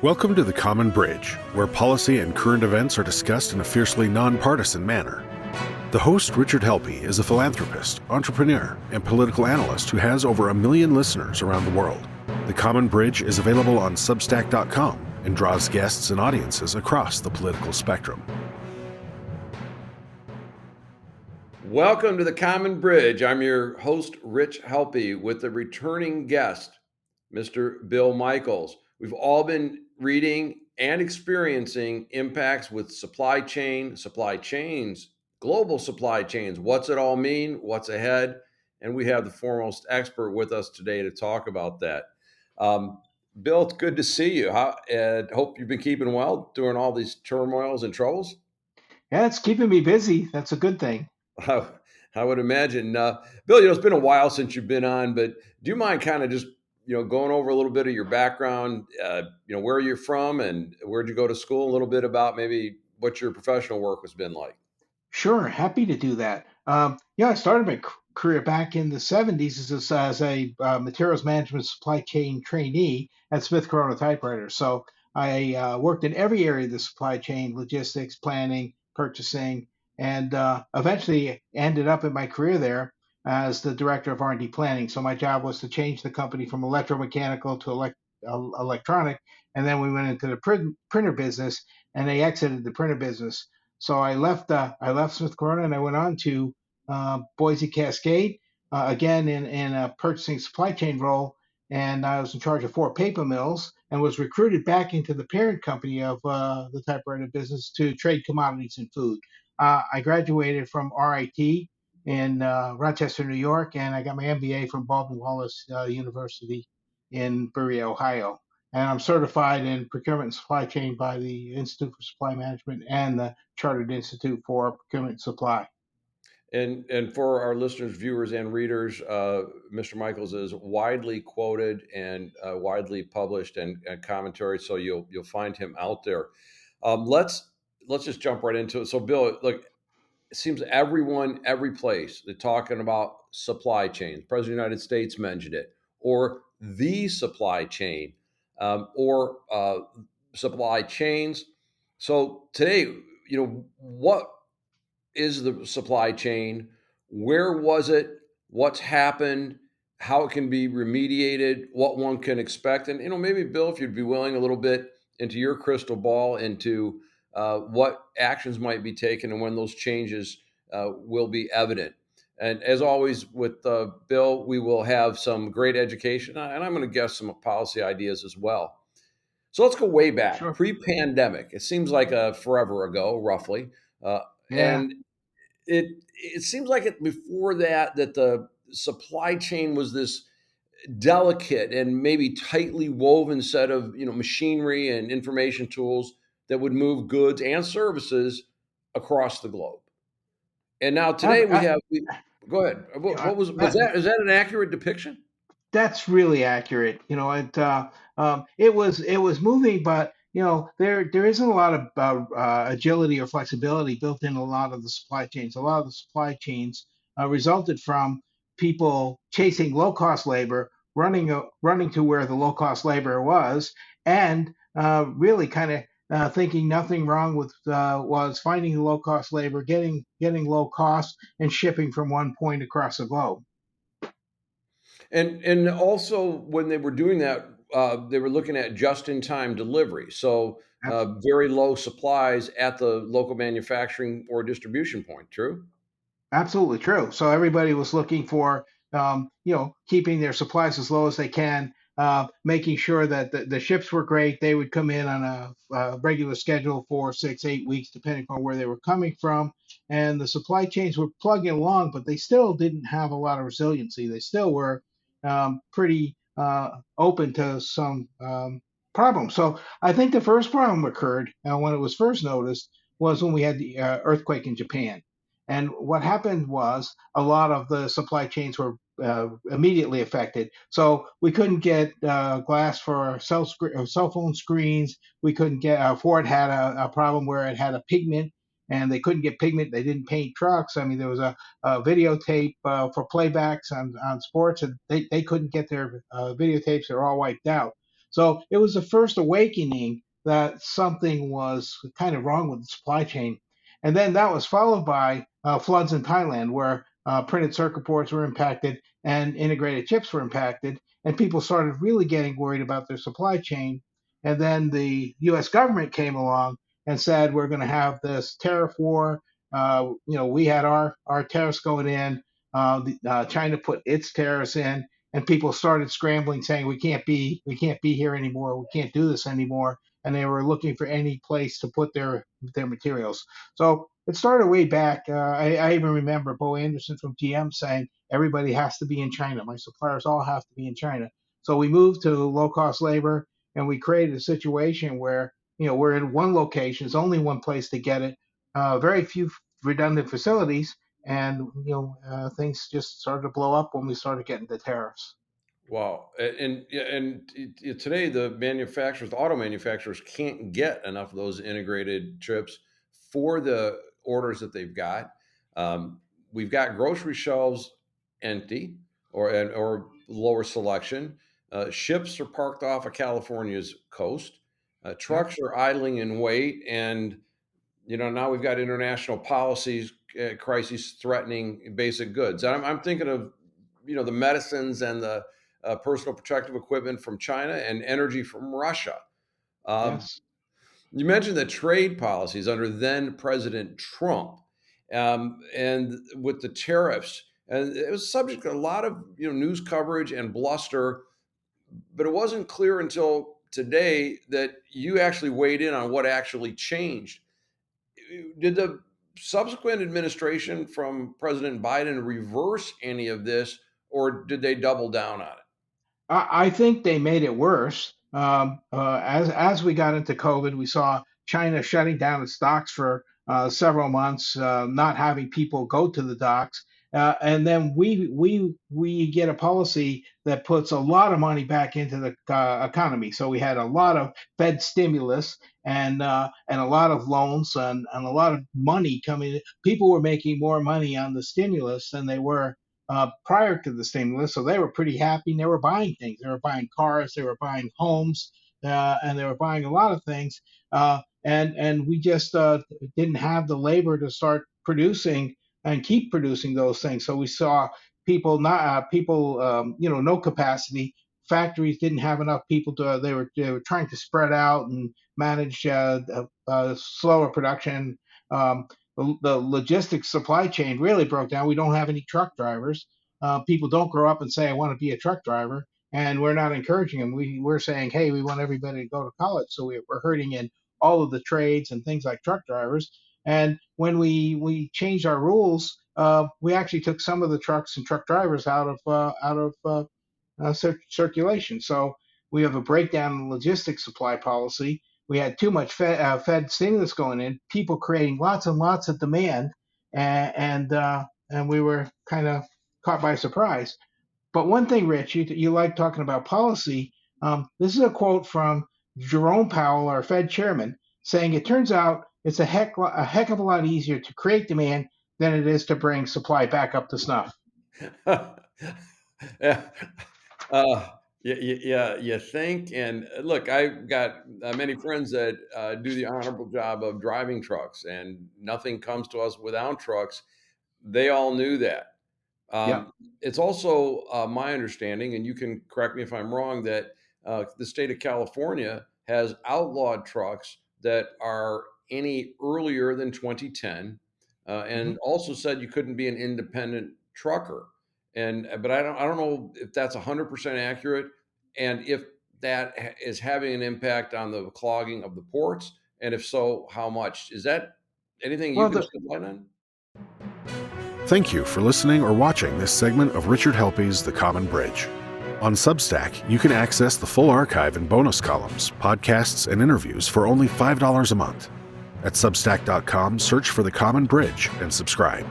Welcome to the Common Bridge, where policy and current events are discussed in a fiercely nonpartisan manner. The host, Richard Helppie, is a philanthropist, entrepreneur, and political analyst who has over 1 million listeners around the world. The Common Bridge is available on Substack.com and draws guests and audiences across the political spectrum. Welcome to the Common Bridge. I'm your host, Rich Helppie, with a returning guest, Mr. Bill Michels. We've all been reading and experiencing impacts with supply chains, global supply chains. What's it all mean? What's ahead? And we have the foremost expert with us today to talk about that. Bill, it's good to see you. Hope you've been keeping well during all these turmoils and troubles. Yeah, it's keeping me busy. That's a good thing. I would imagine. Bill, it's been a while since you've been on, but do you mind kind of just, going over a little bit of your background, where you're from and where'd you go to school, a little bit about maybe what your professional work has been like? Sure, happy to do that. I started my career back in the 70s as a materials management supply chain trainee at Smith Corona Typewriter. So I worked in every area of the supply chain, logistics, planning, purchasing, and eventually ended up in my career there as the director of R&D planning. So my job was to change the company from electromechanical to electronic, and then we went into the printer business, and they exited the printer business. So I left Smith Corona and I went on to Boise Cascade, again in a purchasing supply chain role. And I was in charge of 4 paper mills and was recruited back into the parent company of the typewriter business to trade commodities and food. I graduated from RIT in Rochester, New York, and I got my MBA from Baldwin Wallace University in Berea, Ohio. And I'm certified in procurement and supply chain by the Institute for Supply Management and the Chartered Institute for Procurement and Supply. And for our listeners, viewers, and readers, Mr. Michels is widely quoted and widely published and commentary, so you'll find him out there. Let's just jump right into it. So, Bill, look, it seems everyone, every place, they're talking about supply chains. President of the United States mentioned it, or the supply chain, or supply chains. So today, what is the supply chain? Where was it? What's happened? How it can be remediated? What one can expect? And maybe Bill, if you'd be willing, a little bit into your crystal ball into what actions might be taken and when those changes will be evident. And as always with Bill, we will have some great education, and I'm going to guess some policy ideas as well. So let's go way back, Sure. pre-pandemic. It seems like forever ago, roughly. Yeah. And it seems like before that the supply chain was this delicate and maybe tightly woven set of machinery and information tools that would move goods and services across the globe. And now today go ahead. What was that? Is that an accurate depiction? That's really accurate. It was moving, but there isn't a lot of agility or flexibility built in a lot of the supply chains. A lot of the supply chains resulted from people chasing low cost labor, running to where the low cost labor was, and really kind of thinking nothing wrong with was finding low cost labor, getting low cost, and shipping from one point across the globe. And also when they were doing that, they were looking at just-in-time delivery. So very low supplies at the local manufacturing or distribution point. True? Absolutely true. So everybody was looking for, keeping their supplies as low as they can, making sure that the ships were great. They would come in on a regular schedule for 6, 8 weeks, depending on where they were coming from. And the supply chains were plugging along, but they still didn't have a lot of resiliency. They still were pretty open to some problems. So I think the first problem occurred when it was first noticed was when we had the earthquake in Japan. And what happened was a lot of the supply chains were immediately affected. So we couldn't get glass for cell phone screens. We couldn't get Ford had a problem where it had a pigment, and they couldn't get pigment. They didn't paint trucks. I mean, there was a videotape for playbacks on sports, and they couldn't get their videotapes. They're all wiped out. So it was the first awakening that something was kind of wrong with the supply chain. And then that was followed by floods in Thailand, where printed circuit boards were impacted and integrated chips were impacted, and people started really getting worried about their supply chain. And then the U.S. government came along and said, we're going to have this tariff war. We had our tariffs going in. China put its tariffs in, and people started scrambling, saying we can't be here anymore. We can't do this anymore. And they were looking for any place to put their materials. So it started way back. I even remember Bo Anderson from GM saying everybody has to be in China. My suppliers all have to be in China. So we moved to low cost labor, and we created a situation where we're in one location. There's only one place to get it. Very few redundant facilities, and things just started to blow up when we started getting the tariffs. Wow. Today the auto manufacturers can't get enough of those integrated chips for the orders that they've got. We've got grocery shelves empty or lower selection. Ships are parked off of California's coast. Yep. Trucks are idling in wait, and now we've got international policies, crises threatening basic goods. And I'm thinking of the medicines and the personal protective equipment from China and energy from Russia. Um, Yes. you mentioned the trade policies under then President Trump, and with the tariffs, and it was subject to a lot of news coverage and bluster, but it wasn't clear until today that you actually weighed in on what actually changed. Did the subsequent administration from President Biden reverse any of this, or did they double down on it? I think they made it worse. As we got into COVID, we saw China shutting down its docks for several months, not having people go to the docks, and then we get a policy that puts a lot of money back into the economy. So we had a lot of Fed stimulus and a lot of loans and a lot of money coming. People were making more money on the stimulus than they were prior to the stimulus. So they were pretty happy and they were buying things. They were buying cars, they were buying homes, and they were buying a lot of things. And we just didn't have the labor to start producing and keep producing those things. So we saw people, no capacity. Factories didn't have enough people to. They were trying to spread out and manage slower production. The logistics supply chain really broke down. We don't have any truck drivers. People don't grow up and say, I want to be a truck driver. And we're not encouraging them. We're saying, hey, we want everybody to go to college. So we're hurting in all of the trades and things like truck drivers. And when we changed our rules, we actually took some of the trucks and truck drivers out of circulation. So we have a breakdown in logistics supply policy. We had too much Fed stimulus going in, people creating lots and lots of demand, and we were kind of caught by surprise. But one thing, Rich, you like talking about policy. This is a quote from Jerome Powell, our Fed chairman, saying it turns out it's a heck of a lot easier to create demand than it is to bring supply back up to snuff. Yeah. Yeah, you think. And look, I've got many friends that do the honorable job of driving trucks, and nothing comes to us without trucks. They all knew that. Yep. It's also my understanding, and you can correct me if I'm wrong, that the state of California has outlawed trucks that are any earlier than 2010, Mm-hmm. and also said you couldn't be an independent trucker. But I don't know if that's 100% accurate, and if that is having an impact on the clogging of the ports, and if so, how much? Is that anything you Well, can the, shed light on? Thank you for listening or watching this segment of Richard Helppie's The Common Bridge. On Substack, you can access the full archive and bonus columns, podcasts, and interviews for only $5 a month. At substack.com, search for The Common Bridge and subscribe.